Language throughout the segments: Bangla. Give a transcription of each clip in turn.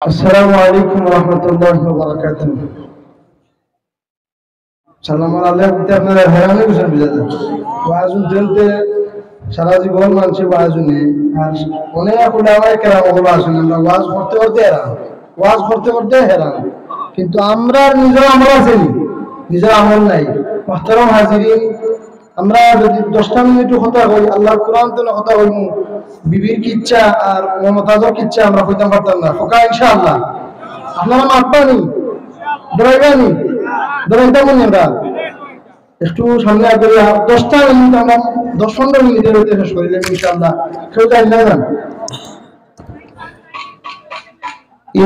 السلام عليكم ورحمة الله وبركاته. সালাম আলাইকুম আপনারা হেরানি বসে বিজাতে ওয়াজুন জনতে সারা জীবন মানুষ ওয়াজুনে আর অনেক উলামায়ে কেরাম ওগুলো আসেন আমরা ওয়াজ করতে করতে হেরান কিন্তু আমরা নিজের আমল আছে নিজের আমল নাই মুহতারাম হাজিরিন আমরা যদি 10টা মিনিট কথা কই আল্লাহর কোরআন তো কথা কইমু বিবির কিচ্ছা আর মমতাজের কিচ্ছা আমরা কইতাম পারতাম না ওকা ইনশাআল্লাহ আপনারা মাপবানি ডরাইবানি ডরাইতাম না একটু সামনে আগে 10টা মিনিট আমরা 10-15 মিনিটের মধ্যে শেষ করে দেব ইনশাআল্লাহ কেউ জানি না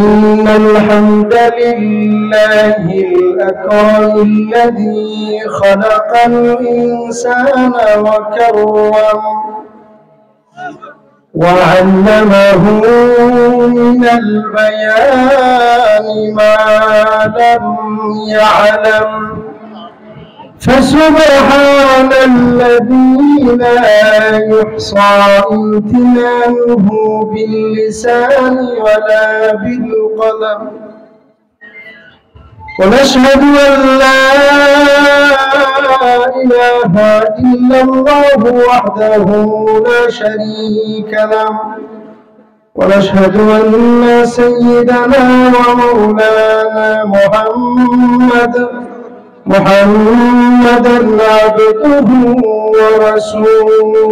إن الحمد لله الأكرم الذي خلق الإنسان وكرم وعلمه من البيان ما لم يعلم فسبحان الذي لا يحصى امتنانه باللسان ولا بالقلم ونشهد أن لا إله إلا الله وحده لا شريك له ونشهد أن سيدنا ومولانا محمدا عبده ورسوله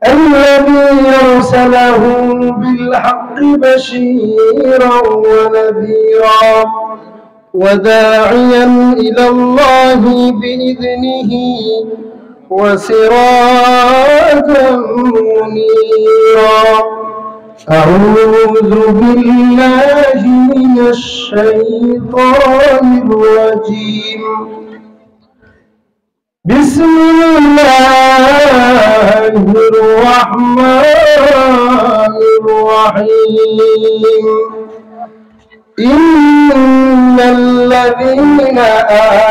الذي أرسله بالحق بشيرا ونذيرا وداعيا إلى الله بإذنه وسراجا منيرا أعوذ بالله من الشيطان الرجيم بسم الله الرحمن الرحيم إن الذين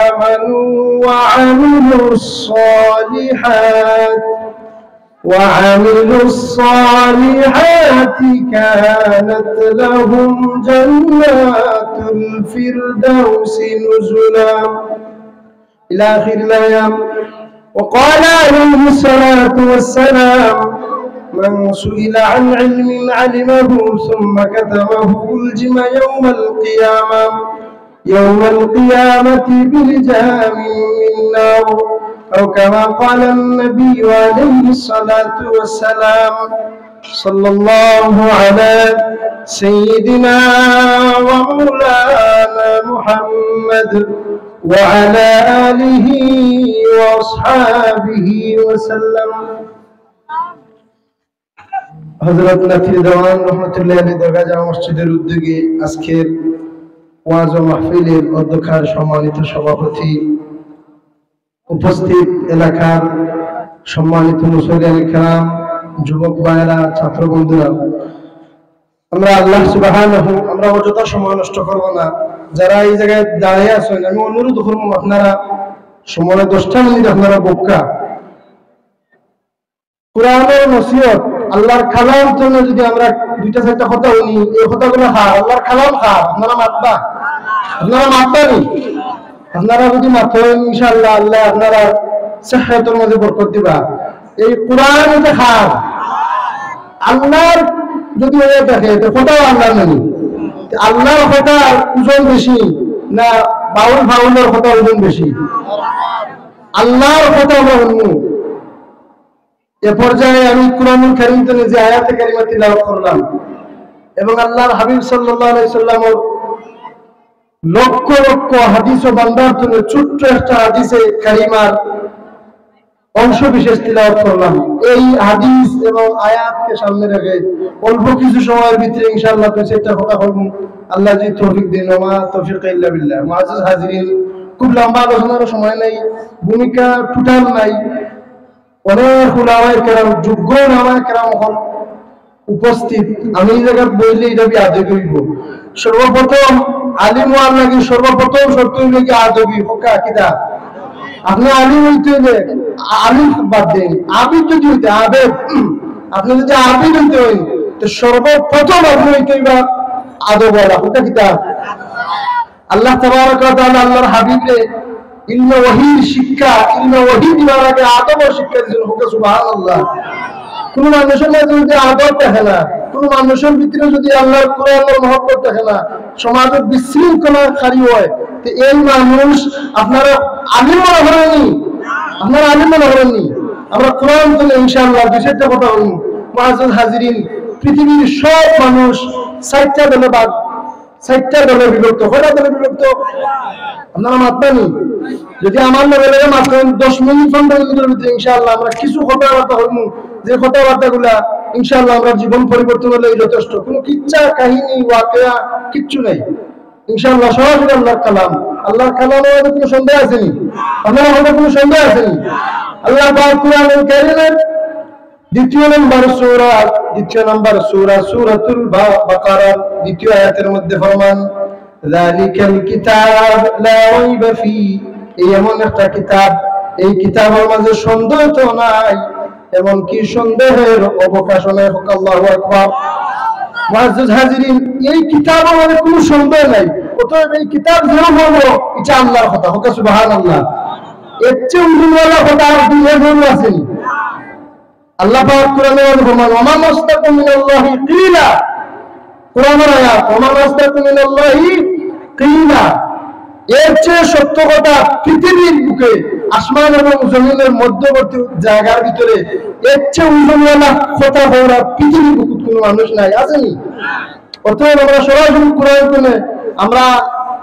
آمنوا وعملوا الصالحات كانت لهم جنات الفردوس نزلا إلى آخر الأيام. وقال عليه الصلاة والسلام من سئل عن علم علمه ثم كتمه ألجم يوم القيامة بلجام من نار أو كما قال النبي عليه الصلاة والسلام. صلى الله على سيدنا ومولانا محمد وعلى آله وأصحابه وسلم. হযরত নাফি দেওয়ান রহমাতুল্লাহি আলাইহি দরগা জামা মসজিদের উদ্যোগে আজকের ওয়াজ ও মাহফিলের অধ্যক্ষের সম্মানিত সভাপতি, উপস্থিত এলাকার সম্মানিত মুসল্লিয়ান কিরাম, যুবক ভাইরা, ছাত্র বন্ধুরা, আমরা আল্লাহ সুবহানাহু আমরা অযথা সময় নষ্ট করব না। যারা এই জায়গায় দাঁড়িয়ে আছেন আমি অনুরোধ করব আপনারা সময় 10টা মিনিট আপনারা বক্কা কোরআনের নসিহত আল্লাহর কালাম জন্য যদি আমরা 2-4টা কথা শুনি এই কথাগুলো আল্লাহর কালাম আপনারা মাতবানি আপনারা যদি মাতেন ইনশাআল্লাহ আল্লাহ আপনারা সেহতের মধ্যে বরকত দিবা। এই কোরআন এটা আল্লাহর যদি হয়ে থাকে তো কথাও আল্লাহর নানি আল্লাহর কথা ওজন বেশি না ফাউলের কথা ওজন বেশি? আল্লাহর কথা বলবো। এ পর্যায়ে আমি কুরআনুল কারীম থেকে যে আয়াতে কারিমা তিলাওয়াত করলাম এবং আল্লাহর হাবিব সাল্লাল্লাহু আলাইহি সাল্লামের লক্ষ লক্ষ হাদিস ও বান্দার জন্য ছোট্ট একটা হাদিসে কারিমার অংশ বিশেষ তিলাওয়াত করলাম। এই হাদিস এবং আয়াতকে সামনে রেখে অল্প কিছু সময়ের ভিতরে ইনশাআল্লাহ তো সেটা কথা বলবো। আল্লাহ যদি তৌফিক দেন, ওয়া তৌফিক ইল্লা বিল্লাহ। মুআজ্জাজ হাজিরিন, খুব লম্বা আলোচনার সময় নাই, ভূমিকা টোটাল নাই। অনেক উলামায়ে কেরাম, যোগ্য উলামায়ে কেরাম হল উপস্থিত। আমি এই জায়গায় বললে এটা আদবি হইব। সর্বপ্রথম আলিম হওয়ার লাগে সর্বপ্রথম শর্ত হইল কি আদবি হকা কিদা আপনি আলিম হইতে হইলে আলিম বাদ দেন, আবিদ যদি হইতে আবেদ, আপনি যদি আবিদ হইতে হই তো সর্বপ্রথম আপনি হইতেইবা আদব ওয়ালা ওটা কিতাব আল্লাহ তাবারক ওয়া তাআলা আল্লাহর হাবিবরে ইলমে ওয়াহির শিক্ষা ইলমে ওয়াহি দিবার আগে আদব শিক্ষা দিয়েছেন হোক সুবহানাল্লাহ কোন মানুষের মধ্যে যদি আদব থাকে না কোন মানুষের ভিতরে যদি আল্লাহর কোরআনের মহব্বত থাকে না সমাজে বিশৃঙ্খলাকারী হয় তো এই মানুষ আপনারা আলিম মনে করেননি আপনারা আলিম মনে করেননি আমরা কোরআন থেকে ইনশাআল্লাহ বিষয়টা কথা বলি মুআজ্জাজ হাজিরিন পৃথিবীর সব মানুষ 60টা দলে ভাগ 60টা দলে বিভক্ত কয়টা দলে বিভক্ত আপনারা মাতবানি যদি আমার লেভেলে মাত্র 10 মিনিট 15 মিনিটের ভিতরে ইনশাআল্লাহ আমরা কিছু কথাবার্তা হইব যে কথাবার্তাগুলা ইনশাআল্লাহ আমরা জীবন পরিবর্তন হলে যথেষ্ট কোনো কিচ্ছা কাহিনী ওয়াকিয়া কিচ্ছু নাই ইনশাআল্লাহ সরাসরি আল্লাহর কালামে কোনো সন্দেহ আছে নি আপনার মধ্যে কোনো সন্দেহ আছে নি আল্লাহ পাক কুরআনুল কারীমের দ্বিতীয় নম্বর সূরা সূরাতুল বাকারা দ্বিতীয় আয়াতের মধ্যে ফরমান যালিকাল কিতাব লা রাইবা ফি এমন একটা কিতাব এই কিতাবের মাঝে সন্দেহ তো নাই এমন কি সন্দেহের অবকাশ নাই হোক আল্লাহু আকবার মুআজ্জাজ হাজিরিন এই কিতাবের মধ্যে কোনো সন্দেহ নাই অতএব এই কিতাব যে হলো এটা আল্লাহর কথা হোক সুবহানাল্লাহ এর চেয়ে উল্লেখওয়ালা কথা আর দুনিয়ার মধ্যে আছে আল্লাহ পাক কোরআনে ফরমান ওয়া মাস্তাকু মিনাল্লাহি কিলা কোরআনের আয়াত ওয়া মাস্তাকু মিনাল্লাহি কিলা এর চেয়ে সত্য কথা পৃথিবীর বুকে আসমান এবং জমিনের মধ্যবর্তী জায়গার ভিতরে এর চেয়ে উল্লেখওয়ালা কথা বলা পৃথিবীর বুকে কোনো মানুষ নাই আসেনি অতএব আমরা সরাসরি কোরআন শুনে আমরা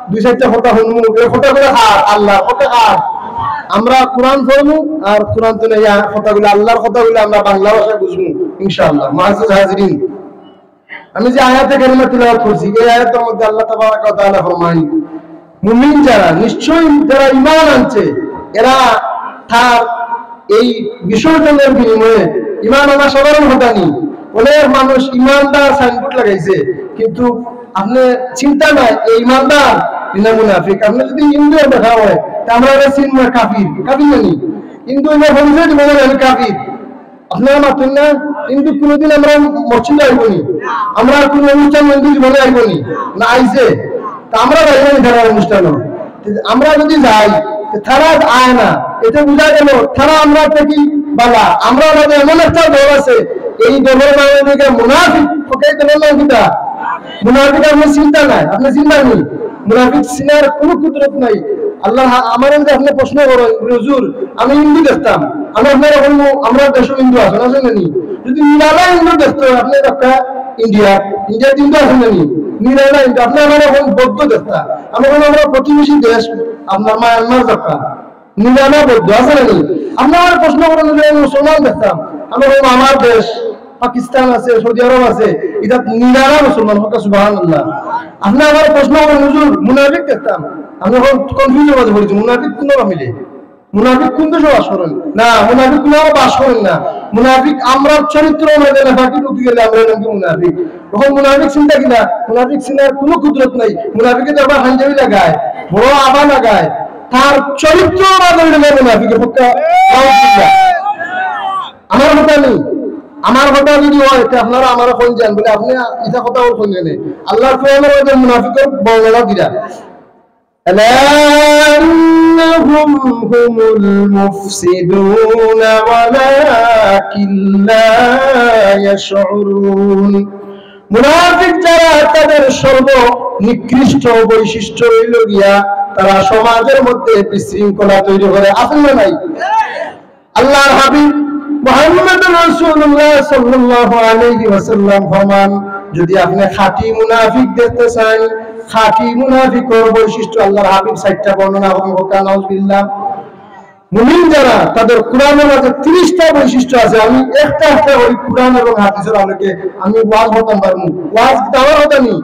দুই চারটা কথা শুনবো এই কথাগুলো আল্লাহ কথা আমরা কোরআন পড়বো আর কোরআন তো নেই কথাগুলো আল্লাহর কথাগুলো আমরা বাংলা ভাষায় বুঝবো ইনশাআল্লাহ মুআজ্জাজ হাজিরিন আমি যে আয়াতে কারিমা তিলাওয়াত করছি এই আয়াতের মধ্যে আল্লাহ তাবারক ওয়া তাআলা ফরমায় মুমিন যারা নিশ্চয়ই যারা ঈমান আনছে এরা তার এই বিসর্জনের বিনিময়ে ঈমান আনা সাধারণ কথা নেই অনেক মানুষ ঈমানদার সাইনবোর্ড লাগাইছে কিন্তু আপনি চিন্তা নাই এই ঈমানদার বিনা মুনাফিক আপনি যদি হিন্দু দেখা হয় আমরা চিনব কাফির জানি কিন্তু কাফির আপনারা মাতুন না কিন্তু কোনোদিন আমরা মসজিদে আইবনি আমরা কোন অনুষ্ঠান মন্দির জীবনে আইবনি না আইছে তা আমরা যাইবনি তারা অনুষ্ঠান আমরা যদি যাই তারা আয় না এটা বোঝা গেল তারা আমরা থেকে বালা আমরা আমাদের এমন একটা দল আছে এই দলের নামে দিকে মুনাফিক ওকে দলের নাম কিটা মুনাফিক আপনার চিন্তা নাই আপনি চিন্তা নেই মুনাফিক চিনার কোনো কুদরত নাই আল্লাহ আমার যে আপনি প্রশ্ন করেন হুজুর আমি হিন্দু দেখতাম আমি আপনার আমরা দেশ হিন্দু আছেন আছেন নি যদি নিরালা হিন্দু দেখতো আপনি একটা ইন্ডিয়া হিন্দু আছেন নি নিরালা হিন্দু আপনি আমার এখন বৌদ্ধ দেখতাম আমরা প্রতিবেশী দেশ আপনার মায়ানমার দেখা নিরালা বৌদ্ধ আছে নি আপনি আমার প্রশ্ন করেন যে মুসলমান দেখতাম আমি আমার দেশ পাকিস্তান আছে সৌদি আরব আছে এটা নিরালা মুসলমান হোক সুবহানাল্লাহ আপনি আমার প্রশ্ন করেন হুজুর মুনাফিক দেখতাম আমি এখন কনফিউজ হয়ে পড়েছি মুনাফিক কোন মিলে মুনাফিক কোন দেশে বাস করেন না মুনাফিক কোন বাস করেন না মুনাফিক আমরা চরিত্র আমাদের না বাকি ঢুকে গেলে আমরা নাকি মুনাফিক তখন মুনাফিক চিন্তা কিনা মুনাফিক চিন্তার কোনো কুদরত নাই মুনাফিকে তো আবার হাঞ্জাবি লাগায় বড় আবা লাগায় তার চরিত্র আমাদের মুনাফিকের পক্ষে আমার কথা নেই আমার কথা যদি হয় আপনারা আমার কোন জান বলে আপনি এটা কথা কোন জানেন আল্লাহর কোরআনের মধ্যে মুনাফিকের বর্ণনা দিরা أنهم هم المفسدون ولكن لا يشعرون মুনাফিক যারা তাদের সর্ব নিকৃষ্ট বৈশিষ্ট্য হইল গিয়া তারা সমাজের মধ্যে বিশৃঙ্খলা তৈরি করে আসেন না নাই আল্লাহর হাবিব মুহাম্মদ রাসূলুল্লাহ সাল্লাল্লাহু আলাইহি ওয়াসাল্লাম ফরমান যদি আপনি খাঁটি মুনাফিক দেখতে চান খাঁটি মুনাফিকের বৈশিষ্ট্য আল্লাহর হাবিব 60টা বর্ণনা করেন নাউযুবিল্লাহ মুমিন যারা তাদের কোরআনের মধ্যে 30টা বৈশিষ্ট্য আছে আমি একটা ওই কোরআন এবং হাদিসের আলোকে আমি ওয়াজ হতাম পারবো ওয়াজ দেওয়ার কথা নেই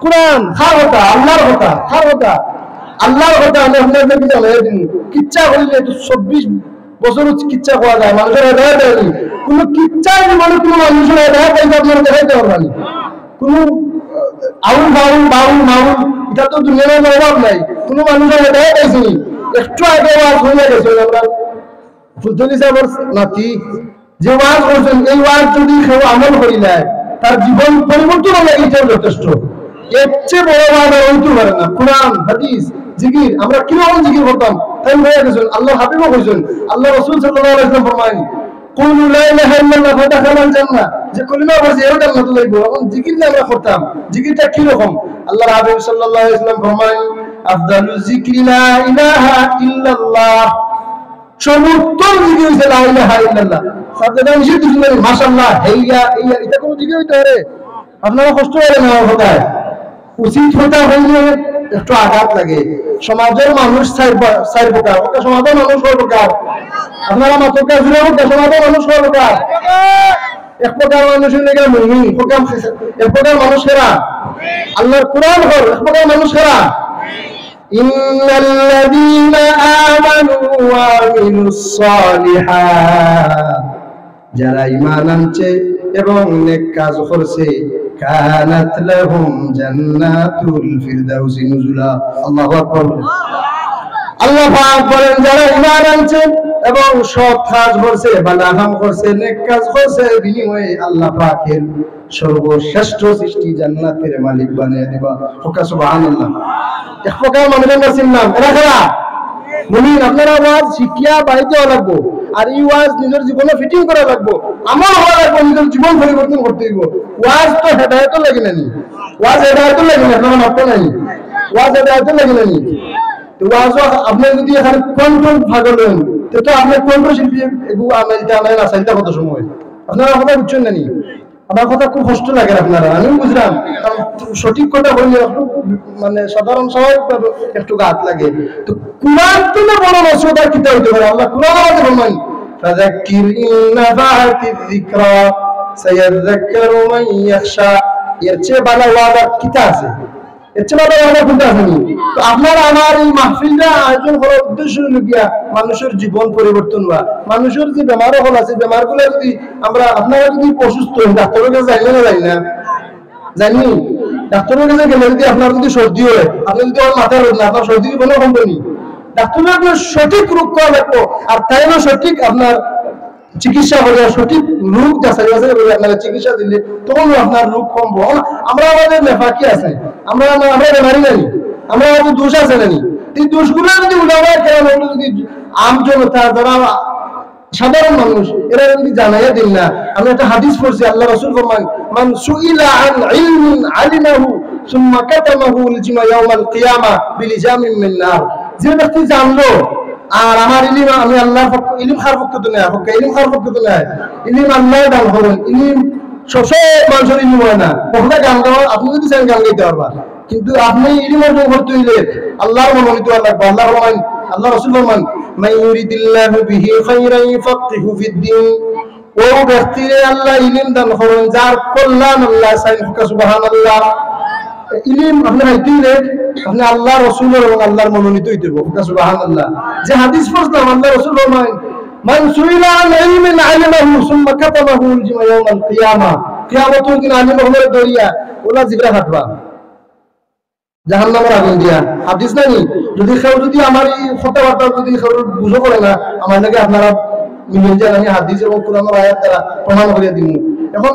কোরআন খার কথা আল্লাহর কথা আল্লাহর কথা আমি আপনাদেরকে জানাই দিন কিচ্ছা হইলে 24 বছর কিচ্ছা হওয়া যায় মানুষের হেদায়েত দেয়নি কোনো কিচ্ছা মানে কোনো মানুষের হেদায়েত পাইবে আপনারা দেখাইতে পারবেন কোনো আউল বাউল এটা তো দুনিয়ার অভাব নাই কোনো মানুষের হেদায়েত পাইছেনি একটু আগে ওয়াজ হয়ে গেছে আমরা ফুলতলি সাহেবের নাতি যে ওয়াজ করছেন এই ওয়াজ যদি কেউ আমল করি নেয় তার জীবন পরিবর্তন হলে এটাও যথেষ্ট। এর চেয়ে বড় বাধা হইতে পারে না। কোরআন হাদিস জিকির আমরা কিরকম জিকির করতাম তাই হয়ে গেছেন। আল্লাহ হাবিবও কইছেন, আল্লাহ রাসূল সাল্লাল্লাহু আলাইহি ওয়াসাল্লাম ফরমায়েন কুলু লা ইলাহা ইল্লাল্লাহ ফাদাখালাল জান্নাহ, যে কলিমা পড়ছে এর জান্নাতে যাইব। এখন জিকির যে আমরা করতাম, জিকিরটা কি রকম? আল্লাহর হাবিব সাল্লাল্লাহু আলাইহি ওয়াসাল্লাম ফরমায়েন আফদালুজ যিকরি লা ইলাহা ইল্লাল্লাহ, সর্বোত্তম জিকির হইছে লা ইলাহা ইল্লাল্লাহ। সাবধান নিষেধ দিছেন মাশাআল্লাহ হেইয়া এইয়া, এটা কোন জিকির হইতে পারে? আপনারা কষ্ট করে না কোথায় উচিত কথা হইলে একটু আঘাত লাগে। সমাজের মানুষ চার প্রকার, ওটা সমাজের মানুষ কয় প্রকার? আপনারা মাত্র জুড়ে হোক, সমাজের মানুষ কয় প্রকার? এক প্রকার মানুষের লেগে মুমিন, এক প্রকার মানুষেরা আল্লাহর কোরআন হল, এক প্রকার মানুষেরা ইন্নাল্লাযীনা আমানু ওয়া আমিলুস সালিহাত, যারা ঈমান আনছে এবং নেক কাজ করছে কানাত লাহুম জান্নাতুল ফিরদাউসি নুজুলা। আল্লাহু আকবার। আল্লাহ পাক বলেন যারা ঈমান আনছে এবং সৎ কাজ করছে, ভালো কাম করছে, নেক কাজ করছে, বিনিময়ে আল্লাহ পাকের সর্বশ্রেষ্ঠ সৃষ্টি জান্নাতের মালিক বানিয়ে দিবা। সুবহানাল্লাহ। এক প্রকার মানুষের নাম এরা কারা? মুমিন। আপনারা ওয়াজ শিক্ষা বাড়িতে লাগবো, আর এই ওয়াজ নিজের জীবনে ফিটিং করা লাগবো, আমার হওয়া লাগবো, নিজের জীবন পরিবর্তন করতে দিব। ওয়াজ তো হেদায়েত লাগে না, ওয়াজ হেদায়েত লাগে না, আপনারা মাপতে নাই, ওয়াজ হেদায়েত লাগে না। তো ওয়াজ আপনি যদি এখানে কন্ট্রোল ভাগল হন তো আপনার কন্ট্রোল শিল্পী এগুলো আমেলটা আমেল আসাইটা কত সময় আপনারা কথা বুঝছেন না? আমার কথা খুব কষ্ট লাগে আপনারা, আমি বুঝলাম, কারণ সঠিক কথা বললে মানে সাধারণ স্বাভাবিকভাবে একটু গাত লাগে। তো কুরআন তো না বড় নসিহত কিতাব হইতে পারে। আল্লাহ কুরআন আমাদের বলেন ফাযাক্কির ইন নাফাতিয যিকরা সায়াযাক্কারু মান ইয়াখশা। এর চেয়ে ভালো ওয়াদা কিতাব আছে, এর চেয়ে ভালো ওয়াদা কোনটা আছে? তো আপনারা আমার এই মাহফিলটা আয়োজন করার উদ্দেশ্য হলো গিয়া মানুষের জীবন পরিবর্তন হওয়া। মানুষের যে বেমার হল আছে, বেমারগুলো যদি আমরা আপনারা যদি অসুস্থ হন ডাক্তারের কাছে যাই না, যাই না জানি ডাক্তারের কাছে গেলে যদি আপনার যদি সর্দি হয়, আপনি যদি আমার মাথায় রোদ না, আপনার সর্দি কোনো কোম্পানি ডাক্তারের আপনার সঠিক রোগ করা লাগবো, আর তাই না সঠিক আপনার চিকিৎসা করে, সঠিক রোগ যাচাই বাছাই করে আপনারা চিকিৎসা দিলে তখন আপনার রোগ কমবো। আমরা আমাদের নেফাকি আছে, আমরা বেমারি নাই, আমরা আমাদের দোষ আছে নানি, এই দোষগুলো যদি উঠাবো কেন, যদি আম জনতা যারা সাধারণ মানুষ এরা যদি জানাইয়া দিন না। আমি একটা হাদিস পড়ছি, আল্লাহ রাসূল ফরমান মান সুইলা আন ইলমিন আলিমাহু সুম্মা কাতামাহু লিজিমা ইয়াউমাল কিয়ামা বিলিজামিন মিন নার। যে ব্যক্তি জানলো আর আমার ইলিম আমি আল্লাহর পক্ষ, ইলিম খার পক্ষ তো না, ইলিম খার পক্ষ তো না, ইলিম আল্লাহ দান করেন। ইলিম সব মানুষের ইলিম হয় না, কখনো গান গাওয়া আপনি যদি চান গান গাইতে পারবা, কিন্তু আপনি ইলিম অর্জন করতে হইলে আল্লাহর মনোনীত লাগবে। আল্লাহ রহমান, আল্লাহ রাসূল ফরমান মান ইউরিদিল্লাহু বিহি খায়রান ইফাক্কিহু ফিদ-দ্বীন। ও ব্যক্তিরে আল্লাহ ইলিম দান করেন যার কল্যাণ আল্লাহ চাই। সুবহানাল্লাহ। ইলিম আপনি হাইতিলে আপনি আল্লাহ রাসূল এবং আল্লাহর মনোনীত হইতে হবে। সুবহানাল্লাহ। যে হাদিস পড়লাম আল্লাহ রাসূল ফরমান মান সুইলা আন ইলমিন আলিমাহু সুম্মা কাতামাহু লিজিমা ইয়াউমাল কিয়ামা। কিয়ামতের দিন আলিম হলে দরিয়া ওলা জিবরা হাঁটবা জাহান্নামের আগুন দিয়া। হাদিস নাই যদি কেউ যদি আমার এই কথাবার্তা যদি কেউ বুঝো করে না, আমার নাকি আপনারা মিলিয়ে যান, আমি হাদিস এবং কোরআনের আয়াত দ্বারা প্রমাণ করে দিব। এখন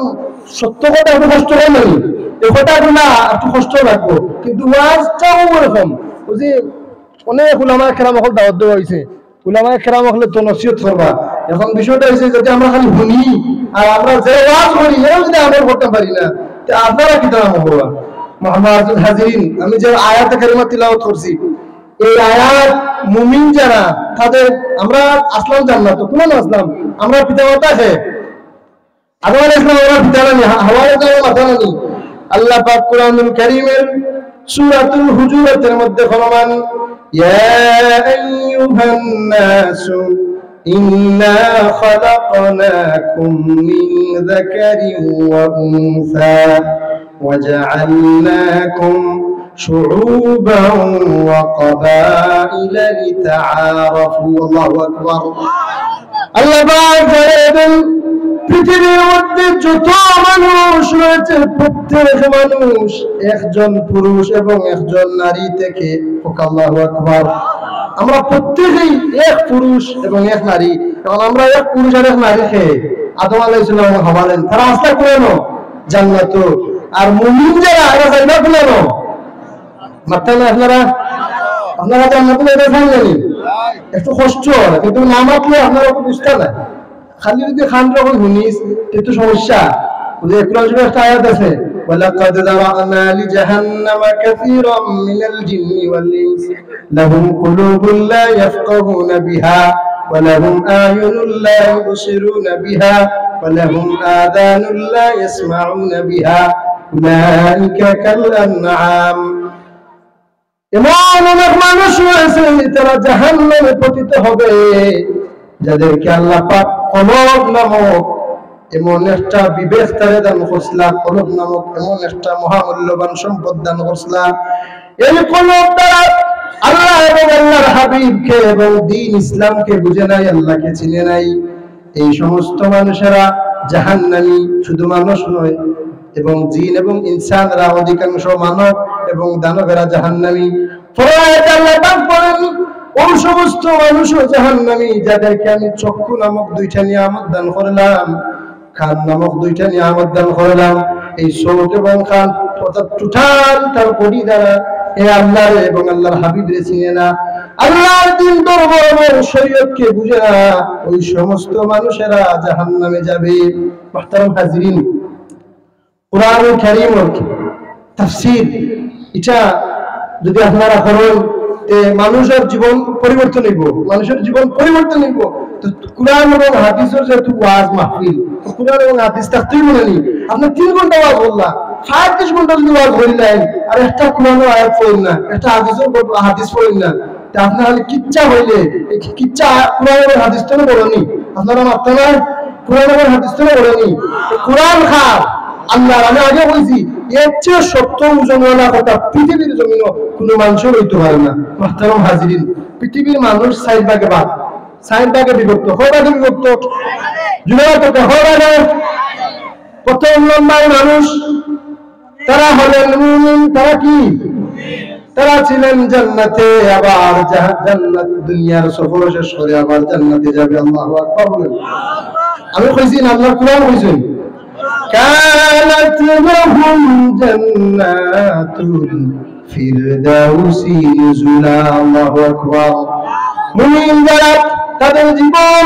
সত্য কথা একটু কষ্ট হয় নাই, এই কথাগুলো না একটু কষ্ট লাগবো, কিন্তু ওয়াজটাও এরকম যে অনেক উলামায়ে কেরাম হল দাওয়াত দেওয়া হয়েছে, উলামায়ে কেরাম হলে তো নসিহত করবা। এখন বিষয়টা হয়েছে যদি আমরা খালি শুনি আর আমরা যে ওয়াজ করি এও যদি আমল করতে পারি না, তা আপনারা কি দাম হবা? মুহাম্মাদুল হাজিরিন, আমি যে আয়াতে কারিমা তিলাওয়াত করছি এই আয়াত মুমিন যারা তাদের আমরা আসলাম জান্নাত, কোন আসলাম আমরা পিতামাতা আছে আদম আলাইহিস সালাম, আমরা পিতা নানি, হাওয়া আলাইহিস সালাম মাতা নানি। আল্লাহ পাক কুরআনুল কারীমের সূরাতুল হুজুরাতের মধ্যে ফরমান ইয়া আইয়ুহান নাসু ইন্না খালাকনাকুম মিন যাকারিন ওয়া উনসা وجعلناكم شعوبا وقبائل لتعارفوا الله أكبر الله بارك পৃথিবীর মধ্যে যত মানুষ রয়েছে প্রত্যেক মানুষ একজন পুরুষ এবং একজন নারী থেকে। আল্লাহু আকবার। আমরা প্রত্যেকেই এক পুরুষ এবং এক নারী। এখন আমরা এক পুরুষ আর এক নারী খেয়ে আদম আলাইহিস সালাম হওয়ালেন, তারা আস্থা করেন জান্নাত। আর মুমিন যারা এরা যাইবা কেন মাথা না আপনারা জান্নাত এটা জানেন একটু কষ্ট হয়, কিন্তু না মাতলে আপনারা খুব বুঝতে না। খালি যদি খান যখন শুনিস একটু সমস্যা। কোরআন শরীফে একটা আয়াত আছে, ওয়ালাকাদ যারা'না লিজাহান্নামা কাসীরাম মিনাল জিন্নি ওয়াল ইনস লাহুম কুলুবুন লা ইয়াফকাহুনা বিহা ওয়া লাহুম আ'য়ুনুন লা ইউবসিরুনা বিহা ওয়া লাহুম আযানুন লা ইয়াসমাউনা বিহা উলাইকা কাল আন'আম। এমন অনেক মানুষ রয়েছে তারা জাহান্নামে পতিত হবে, যাদেরকে আল্লাহ পাক কলব নামক এমন একটা বিবেক তারে দান করছিলাম, কলব নামক এমন একটা মহামূল্যবান সম্পদ দান করছিলাম। এই কলব দ্বারা আল্লাহ এবং আল্লাহর হাবিবকে এবং দ্বীন ইসলামকে বুঝে নাই, আল্লাহকে চিনে নাই। এই সমস্ত মানুষেরা জাহান্নামী। শুধু মানুষ নয়, এবং জিন এবং ইনসানরা, অধিকাংশ মানব এবং দানবেরা জাহান্নামী। আল্লাহ পাক বলেন, ওই সমস্ত মানুষও জাহান্নামী যাদেরকে আমি চক্ষু নামক দুইটা নিয়ামত দান করলাম, কান নামক দুইটা নিয়ামত দান করলাম। এই চোখ এবং কান অর্থাৎ টোটাল তার বডি দ্বারা এ আল্লাহ এবং আল্লাহর হাবিবরে চিনে না, আল্লাহর দ্বীন দরবার এবং শরীয়তকে বুঝে না, ওই সমস্ত মানুষেরা জাহান্নামে যাবে। মুহতারাম হাজিরিন, কোরআনুল কারীমের তাফসীর এটা যদি আপনারা করেন মানুষের জীবন পরিবর্তন হইব, মানুষের জীবন পরিবর্তন হইব। তো কোরআন এবং হাদিসের যেহেতু ওয়াজ মাহফিল, কোরআন এবং হাদিস থাকতেই মনে নেই। আপনি 3 ঘন্টা ওয়াজ বললাম, 35 ঘন্টা যদি ওয়াজ বললেন আর একটা কোরআনের আয়াত পড়েন না, একটা হাদিস পড়েন না, তা আপনার হলে কিচ্ছা হইলে কিচ্ছা কোরআন এবং হাদিস তো বলেনি। আপনারা মাত্র না কোরআন এবং হাদিস তো বলেনি। কোরআন খার আল্লাহ, আমি আগে বলছি এর চেয়ে সত্য ওজনওয়ালা কথা পৃথিবীর জমিন কোনো মানুষের হইতে পারে না। মুহতারাম হাজিরিন, পৃথিবীর মানুষ 4 ভাগে ভাগ, 4 ভাগে বিভক্ত। কয় ভাগে বিভক্ত? প্রথম নম্বর মানুষ তারা হলেন মুমিন। তারা কি? তারা ছিলেন জান্নাতে, আবার জান্নাত দুনিয়ার সফর শেষ করে আবার জান্নাতে যাবে। আল্লাহু আকবার বলেন। আমি কইছি না, আল্লাহ কোরআন কইছেন, কানাত লাহুম জান্নাতুল ফিরদাউসি নুজুলা। আল্লাহু আকবার। মুমিন যারা তাদের জীবন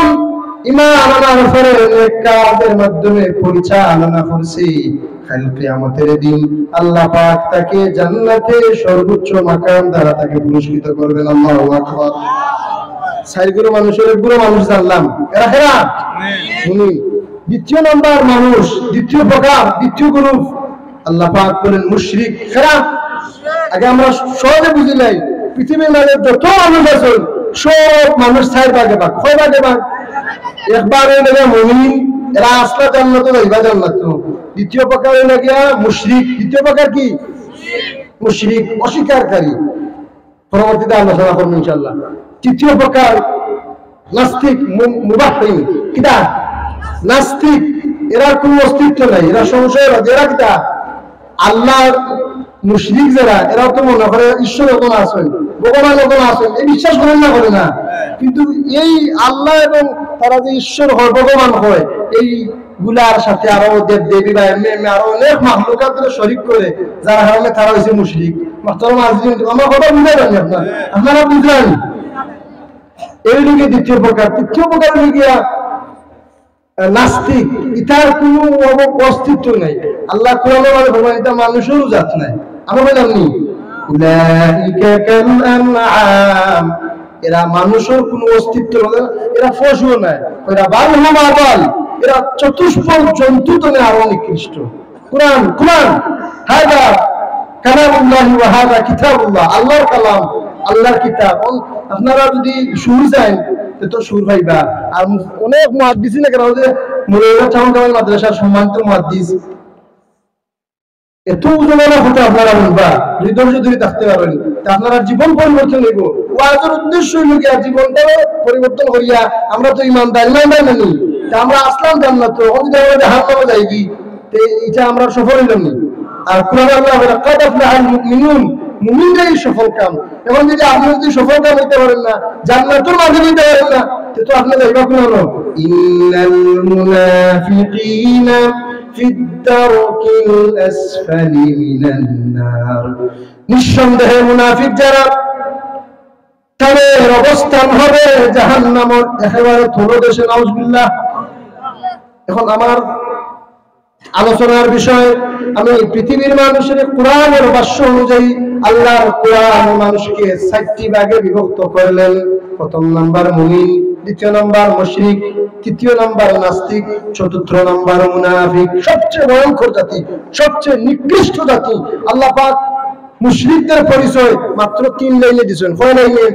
ঈমান আনার পরে নেক কাজের মাধ্যমে পরিচালনা করছে, কাল কিয়ামতের দিন আল্লাহ পাক তাকে জান্নাতে সর্বোচ্চ মাকাম দ্বারা তাকে পুরস্কৃত করবেন। আল্লাহু আকবার। 4 গুলো মানুষের গুলো মানুষ জানলাম, এরা হেরা মুমিন। দ্বিতীয় নাম্বার মানুষ, দ্বিতীয় প্রকার, দ্বিতীয় গ্রুপ আল্লাহ পাক বলেন মুশরিক। হেরা আগে আমরা সহজে বুঝি নাই, পৃথিবীর মাঝে যত মানুষ আছে সব মানুষ 4 ভাগে ভাগ। কয় ভাগে ভাগ? একবার হইলে মুমিন, এরা আসলে জান্নাতে যাইবা জান্নাত। দ্বিতীয় প্রকার হইলে গিয়া মুশরিক। দ্বিতীয় প্রকার কি? মুশরিক, অস্বীকারী। পরবর্তীতে আলোচনা করব ইনশাআল্লাহ। তৃতীয় প্রকার নাস্তিক, মুবাহহিন। কিটা? নাস্তিক। এরা কোনো অস্তিত্ব নাই, এরা সংশয়বাদী। এরা কিটা? আল্লাহর মুশরিক যারা, এরা তো মনে করে ঈশ্বর এখন আছেন, ভগবান এখন আছেন, এই বিশ্বাস করেন না, করে না। কিন্তু এই আল্লাহ এবং তারা যে ঈশ্বর হয়, ভগবান হয়, এই গুলার সাথে আরো দেব দেবী বা এমনি এমনি আরো অনেক মাখলুকাতের শরীক করে, যার কারণে তারা হয়েছে মুশরিক। মুহতারাম হাজিরিন, আমার কথা বুঝতে পারেন আপনারা বুঝলেন? এই দিকে দ্বিতীয় প্রকার। তৃতীয় প্রকার হয়ে গিয়া নাস্তিক। ইতার কোনো অস্তিত্ব নাই। আল্লাহ কোরআনে বলেন এটা মানুষেরও জাত নাই। আমরা বললাম নি উলাইকা কাল আনআম, এরা মানুষের কোনো অস্তিত্ব নাই, এরা পশুও নাই, এরা বালহুম আদাল, এরা চতুষ্পদ জন্তু তনে আরো নিকৃষ্ট। কোরআন কোরআন হাদা কালামুল্লাহ ওয়া হাদা কিতাবুল্লাহ, আল্লাহর কালাম, আল্লাহর কিতাব। আপনারা যদি সুর চান তো সুর পাইবা। আর অনেক মুহাদ্দিস না কেন যে মুরাদ চাউন মাদ্রাসার সম্মানিত মুহাদ্দিস, এত উজমানা কথা আপনারা বলবা, যদি ধৈর্য ধরে থাকতে পারেন তা আপনারা জীবন পরিবর্তন হইব। ওয়াজের উদ্দেশ্য হইল গিয়া জীবনটা পরিবর্তন করিয়া আমরা তো ইমানদার মানি, তা আমরা আসলাম জান্নাত, যদি আমরা জাহান্নামে যাই কি, এটা আমরা সফল হইলাম না। আর কোরআন আল্লাহ বলে কাদ আফলাহাল মুমিনুন, মুমিনরাই সফল কাম। এখন যদি আপনি যদি সফল কাম হইতে পারেন না, জান্নাতের মাঝে হইতে পারেন না, তো আপনি যাইবা কোন? ইন্নাল মুনাফিকিনা ফিদ-দারকিল আসফালি মিনান নার। নিঃসন্দেহে মুনাফিক যারা, তাদের অবস্থান হবে জাহান্নামের একেবারে তলদেশে, নাউজুবিল্লাহ। এখন আমার আলোচনার বিষয়, আমি পৃথিবীর মানুষের কোরআনের ভাষ্য অনুযায়ী আল্লাহর কোরআন মানুষকে 4টি ভাগে বিভক্ত করলেন। প্রথম নাম্বার মুমিন, দ্বিতীয় নাম্বার মুশরিক, তৃতীয় নাম্বার নাস্তিক, চতুর্থ নাম্বার মুনাফিক। সবচেয়ে ভয়ঙ্কর জাতি, সবচেয়ে নিকৃষ্ট জাতি। আল্লাহ পাক মুশরিকদের পরিচয় মাত্র 3 লাইনে দিয়েছেন। কয় লাইনে?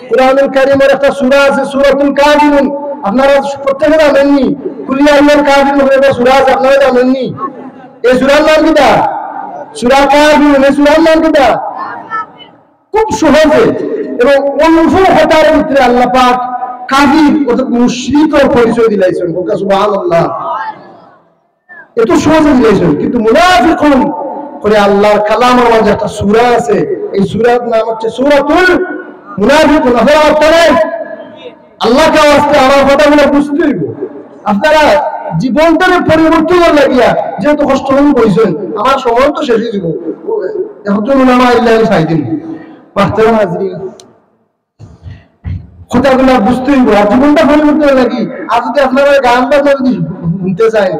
কোরআনুল কারীমের একটা সূরা আছে সূরাতুল কাফিরুন, আপনারা প্রত্যেকে জানেননি। কুলিয়া আইয়াল কাফিরুন বলে সূরা আছে, আপনারা জানেননি? এই সূরার নাম কিটা? সূরা কাফিরুন। এই সূরার নাম কিটা? খুব সহজে এবং অল্প কথার ভিতরে আল্লাহ পাক কাফির অর্থাৎ মুশরিকের পরিচয় দিলাইছেন। সুবহানাল্লাহ, এত সহজে দিলাইছেন। কিন্তু মুনাফিকুন করে আল্লাহর কালামের মাঝে একটা সূরা আছে, এই সূরার নাম হচ্ছে সূরাতুল মুনাফিকুন। আপনারা আল্লাহকে আওয়াজতে আমার কথাগুলো বুঝতে হইব। আপনারা জীবনটাকে পরিবর্তন লাগিয়া যেহেতু কষ্ট হয়ে বলছেন, আমার সময় তো শেষ হয়ে যাব, এখন তো উলামা ইল্লাহ চাই দিন মাহতারাম হাজরিন, কথাগুলো বুঝতে হইব আর জীবনটা পরিবর্তন লাগি। আর যদি আপনারা গান বাজনা যদি শুনতে চাই,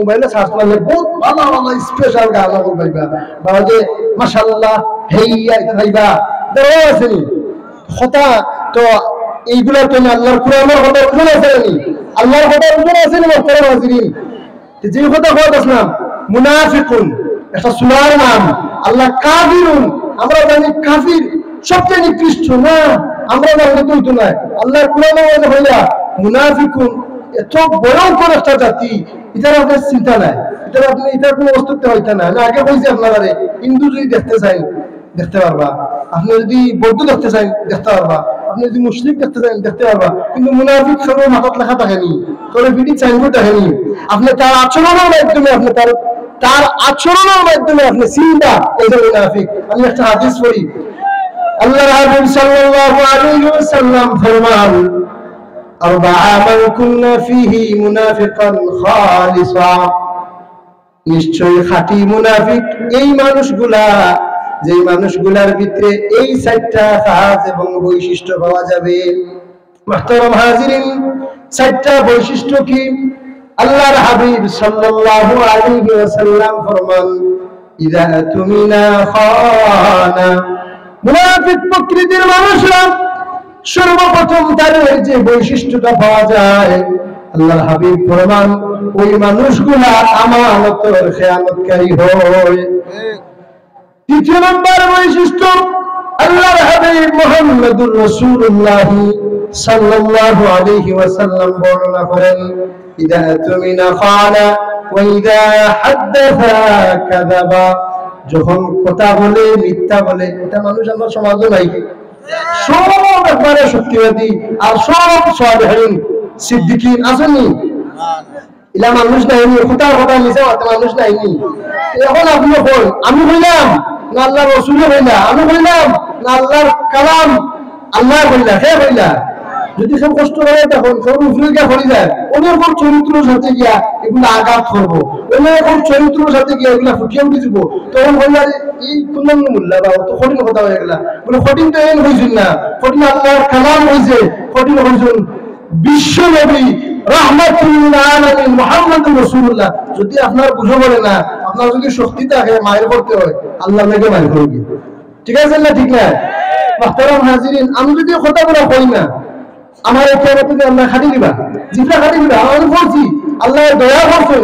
মোবাইলে সার্চ করলে বহুত ভালো ভালো স্পেশাল গান পাইবা, বা যে মাশাআল্লাহ হেইয়া এটা পাইবা, দেওয়া আছে নি কথা। তো এইগুলার জন্য আল্লাহর কোরআনের কথা ওজন আছে নি? আল্লাহর কথা ওজন আছে নি মাহতারাম হাজরিন? যে কথা কইতাছ না মুনাফিকুন একটা সূরার নাম, আল্লাহ কাফিরুন, আমরা জানি কাফির সবচেয়ে নিকৃষ্ট না, আমরা জানি তো না। আল্লাহর কোরআনে বলে হইলা মুনাফিকুন এত ভয়ঙ্কর একটা জাতি, এটার আপনার চিন্তা নাই, এটার আপনি এটার কোনো অস্তিত্ব হইতে না। আমি আগে বলছি আপনারা, হিন্দু যদি দেখতে চাই দেখতে পারবা, আপনি যদি বৌদ্ধ দেখতে চাই দেখতে পারবা, আপনি যদি মুসলিম দেখতে চান দেখতে পারবা। কিন্তু মুনাফিক সর্ব মাথাত লেখা থাকেনি, তোর ভিডি সাইনবোর্ড থাকেনি। আপনি তার আচরণের মাধ্যমে, আপনি তার আচরণের মাধ্যমে আপনি চিন্তা এই যে মুনাফিক। আমি একটা হাদিস পড়ি, আল্লাহর হাবিব সাল্লাল্লাহু আলাইহি ওয়াসাল্লাম ফরমান, আরবাআ মান কুন্না ফীহি মুনাফিকান খালিসা, নিশ্চয়ই খাঁটি মুনাফিক এই মানুষগুলা, যে মানুষগুলার ভিতরে এই 4টা কাজ এবং বৈশিষ্ট্য পাওয়া যাবে। মুহতারাম হাজিরিন, 4টা বৈশিষ্ট্য কি? আল্লাহর হাবিব সাল্লাল্লাহু আলাইহি ওয়াসাল্লাম ফরমান, ইযা তুমিনা খানা। মুনাফিক প্রকৃতির মানুষরা সর্বপ্রথম তাদের যে বৈশিষ্ট্যটা পাওয়া যায়, আল্লাহর হাবিব ফরমান ওই মানুষগুলা আমানতের খেয়ানতকারী হয়। দ্বিতীয় নম্বর বৈশিষ্ট্য আল্লাহর হাবিব মুহাম্মদুর রাসূলুল্লাহ সাল্লাল্লাহু আলাইহি ওয়াসাল্লাম বর্ণনা করেন, ইযা তুমিনা খানা ওয়া ইযা হাদাসা কাযাবা। যখন কথা বলে মিথ্যা বলে। এটা মানুষ আমার সমাজে নাই, সব একবারে সত্যবাদী আর সব সালেহীন সিদ্দিকিন আসেনি, ইলা মানুষ নাইনি, কথা মিছা মানুষ নাইনি। এখন আপনি বল, আমি বললাম না আল্লাহর রাসূল বললা, আমি বললাম না আল্লাহর কালাম আল্লাহ বললা, হে বললা। যদি সব কষ্ট করে তখন সব উপরে গিয়া পড়ে যায়, অনেক চরিত্রের সাথে গিয়া এগুলো আঘাত করবো, অনেক চরিত্রের সাথে গিয়া এগুলা ফুটিয়ে উঠে দিব। তখন বললা এই কোন মূল্যা বা অত কঠিন কথা হয়ে গেলা। বলে কঠিন তো এন হয়েছিল না, কঠিন আল্লাহর কালাম হয়েছে, কঠিন হয়েছেন বিশ্ব নবী রাহমাতুল আলামিন মুহাম্মদুর রাসূলুল্লাহ। যদি আপনার বুঝো বলে না, আপনার যদি শক্তি থাকে মায়ের করতে হয়, আল্লাহ মেঘে মায়ের করবে। ঠিক আছে না? ঠিক না? মুহতারাম হাজিরিন, আমি যদি কথাগুলো কই না, আমার এই কেরামতে আল্লাহ খাটি দিবা, জিফা খাটি দিবা। আমি বলছি আল্লাহ দয়া করছেন,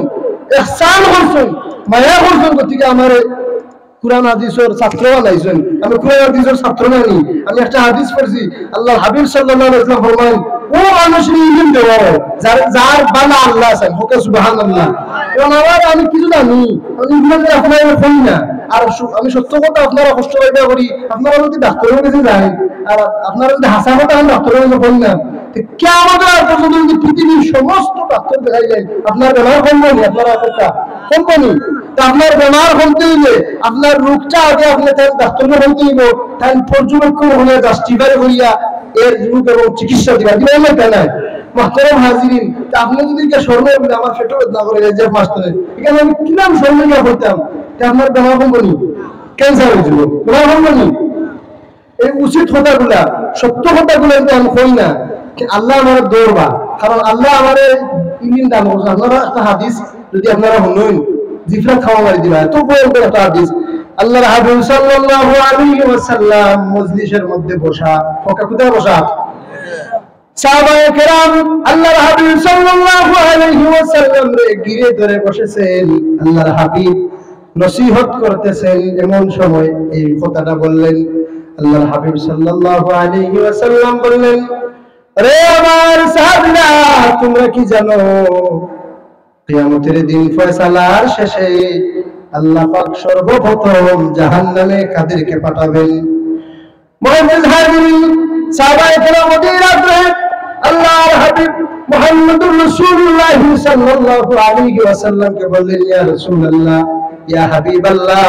ইহসান করছেন, মায়া করছেন, গতিকে আমার কুরআন হাদিসের ছাত্র বানাইছেন। আমি কুরআন হাদিসের ছাত্র নানি, আমি একটা হাদিস পড়ছি, আল্লাহ হাবিব সাল্লাল্লাহু আলাইহি ওয়াসাল্লাম ফরমান, ও মানুষের ইলম দেওয়া যার বানা আল্লাহ আছেন, ওকে সুবহানাল্লাহ। এবং আমার আমি কিছু জানি, আমি ইলম আপনারা কই না, আর আমি সত্য কথা আপনারা কষ্ট পাইবা করি। আপনারা যদি ডাক্তারের কাছে যান আর আপনারা যদি হাসা কথা আমি ডাক্তারের কাছে কই না, কিয়ামত পর্যন্ত যদি পৃথিবীর সমস্ত ডাক্তার দেখাই যায় আপনার বেমার কমবনি, আপনারা একটা কমবনি। তা আপনার বেমার কমতে হইলে আপনার রোগটা আগে আপনি তাই ডাক্তারকে বলতে হইব, তাই পর্যবেক্ষণ হলে জাস্টিফাই করিয়া এর রোগ এবং চিকিৎসা দিবা, দিবেন না? কেন মাহতারাম হাজিরিন, আপনি যদি স্বর্ণ বলে আমার পেটে না করে যে মাস্টারে এখানে আমি কিলাম স্বর্ণ গিয়া বলতাম আপনার বেমার কোম্পানি ক্যান্সার হয়েছিল, বেমার কোম্পানি। এই উচিত কথাগুলা সত্য কথাগুলো আমি কই না, আল্লাহ আমার দৌড়বা, কারণ আল্লাহ আমার ইলিম দান করছে। আপনারা একটা হাদিস যদি আপনারা শুনুন, জিফরা খাওয়া মারি দিবা, এত ভয়ঙ্কর একটা হাদিস। আল্লাহর হাবিব সাল্লাল্লাহু আলাইহি ওয়াসাল্লাম মজলিসের মধ্যে বসা, ফকা কোথায় বসা? সাহাবায়ে কেরাম আল্লাহর হাবিব সাল্লাল্লাহু আলাইহি ওয়াসাল্লাম রে ঘিরে ধরে বসেছেন। আল্লাহর হাবিব নসিহত করতেছেন, এমন সময় এই কথাটা বললেন। আল্লাহর হাবিব সাল্লাল্লাহু আলাইহি ওয়াসাল্লাম বললেন, রে আমার সাহাবীরা, তোমরা কি জানো কিয়ামতের দিন ফয়সালার শেষে আল্লাহ পাক সর্বপ্রথম জাহান্নামে কাদেরকে পাঠাবেন? মুআজ্জিজ হাজিরিন, সাহাবায়ে কেরাম ওই রাতে আল্লাহর হাবিব মুহাম্মদুর রাসূলুল্লাহ সাল্লাল্লাহু আলাইহি ওয়াসাল্লামকে বললেন, ইয়া রাসূলুল্লাহ, ইয়া হাবিবাল্লাহ,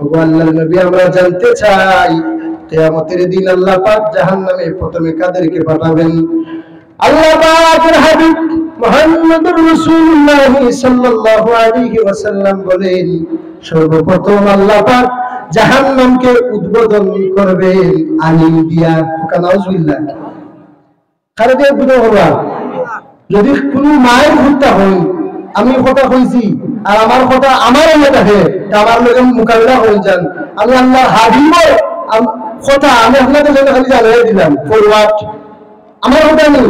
ওগো আল্লাহর নবী, আমরা জানতে চাই কিয়ামতের দিন আল্লাহ পাক জাহান্নামে প্রথমে কাদেরকে পাঠাবেন? আল্লাহ পাকের হাবিব মুহাম্মদুর রাসূলুল্লাহ সাল্লাল্লাহু আলাইহি ওয়াসাল্লাম বলেন, সর্বপ্রথম আল্লাহ পাক জাহান্নামকে উদ্বোধন করবেন আলিম দিয়া। নাউজুবিল্লাহ। কারে দিয়ে উদ্বোধন করবা? যদি কোনো মায়ের হত্যা হয়, আমি কথা কইছি আর আমার কথা আমার এনে থাকে, আমার লোক মোকাবিলা হয়ে যান, আমি আল্লাহ হাবিবের কথা আমি আপনাদের জন্য খালি জানিয়ে দিলাম ফরওয়ার্ড, আমার কথা নেই।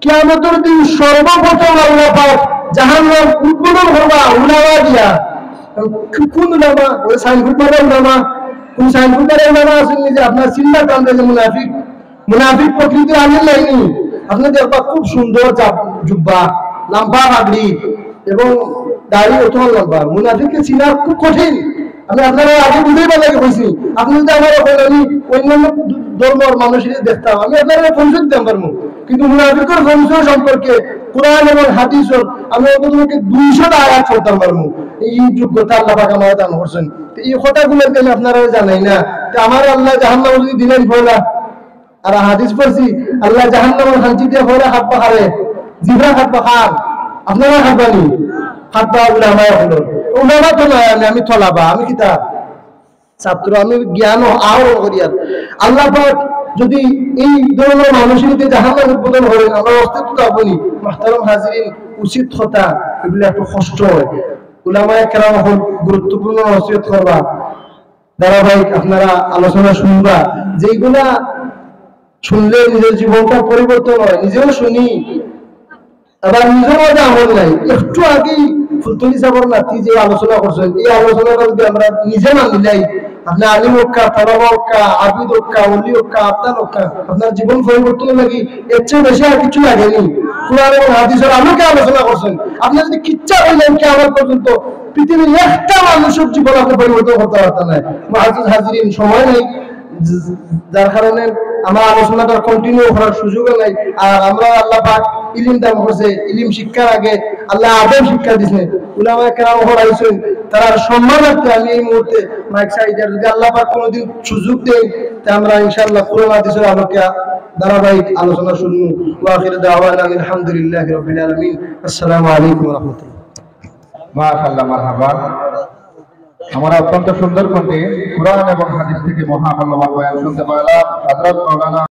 কিয়ামতের দিন সর্বপ্রথম আল্লাহ পাক জাহান্নাম উদ্বোধন করবা উলামা দিয়া। কোন উলামা? ওই সাইনবোর্ড মারা উলামা, কোন সাইনবোর্ড মারা উলামা আছেন যে আপনার চিন্তা কান্দে যে মুনাফিক, মুনাফিক প্রকৃতির আমিল লাইনি। আপনি দেখবা খুব সুন্দর জুব্বা, লম্বা পাগড়ি এবং দাড়ি অথবা লম্বা। মুনাফিককে চিনা খুব কঠিন। আমি আপনারা আগে বুঝেই লাগে বলছি, আপনি যদি আমার আমি অন্যান্য ধর্মের মানুষের দেখতাম, আমি আপনারা পরিচয় দিতাম পারবো, কিন্তু মুনাফিকের পরিচয় সম্পর্কে কোরআন এবং হাদিসের আমি তোমাকে 200টা আয়াত করতাম পারবো। এই যোগ্যতা আল্লাহ পাক আমার দান করছেন। এই কথাগুলো আমি আপনারা জানাই না, আমার আল্লাহ জাহান্নাম যদি দিলেন ফয়লা, আর হাদিস পড়ছি আল্লাহ জাহান্নামের শান্তি দিয়ে ফয়লা হাত পাহাড়ে জিভা হাত পাহাড়, আপনারা হাতবানি হাত পা উলামা হলো। উলামা তো নয়, আমি থলাবা, আমি কিতাব ছাত্র, আমি জ্ঞান আহরণ করি। আর আল্লাহ পাক যদি এই ধরনের মানুষের জাহান্নাম উদ্বোধন করেন, আমরা অস্তিত্ব পাবনি। মুহতারাম হাজিরিন, উচিত কথা এগুলো একটু কষ্ট হয়। উলামায়ে কেরাম হল গুরুত্বপূর্ণ নসিহত করবা, ধারাবাহিক আপনারা আলোচনা শুনবা, যেগুলা শুনলে নিজের জীবনটা পরিবর্তন হয়। নিজেও শুনি, আবার নিজের মধ্যে আমল নাই। একটু আগেই ফুলতলি সাবর নাতি যে আলোচনা করছেন, এই আলোচনাটা যদি আমরা নিজে না মিলাই, আপনি আলিম হক্কা, তলাবা হক্কা, আবিদ হক্কা, অলি হক্কা, আপনার হক্কা, আপনার জীবন পরিবর্তন লাগি এর চেয়ে বেশি আর কিছু লাগেনি। কোরআন এবং হাদিসের আলোকে আলোচনা করছেন। আপনি যদি কিচ্ছা হইলেন কি আমার পর্যন্ত পৃথিবীর একটা মানুষের জীবন আপনি পরিবর্তন করতে পারতেন না। মুআজ্জিজ হাজিরিন, সময় নেই, যার কারণে আমার আলোচনাটা কন্টিনিউ করার সুযোগ নাই। আর আমরা আল্লাহ পাক ইলিম দান করছে, ইলিম শিক্ষার আগে আল্লাহ আদব শিক্ষা দিয়েছেন। উলামায়ে কেরাম হরাইছেন, তার সম্মানার্থে আমি এই মুহূর্তে মাইক সাইডে যদি আল্লাহ পাক কোনোদিন সুযোগ দেন, তা আমরা ইনশাআল্লাহ কোরআন হাদিসের আলোকে ধারাবাহিক আলোচনা শুনবো। ওয়া আখিরু দাওয়ানা আলহামদুলিল্লাহি রাব্বিল আলামিন। আসসালামু আলাইকুম ওয়া রাহমাতুল্লাহ। মাশাআল্লাহ, মারহাবা। আমরা অত্যন্ত সুন্দর কণ্ঠে কোরআন এবং হাদিস থেকে মহামূল্যবান বয়ান শুনতে পেলাম। হযরত মাওলানা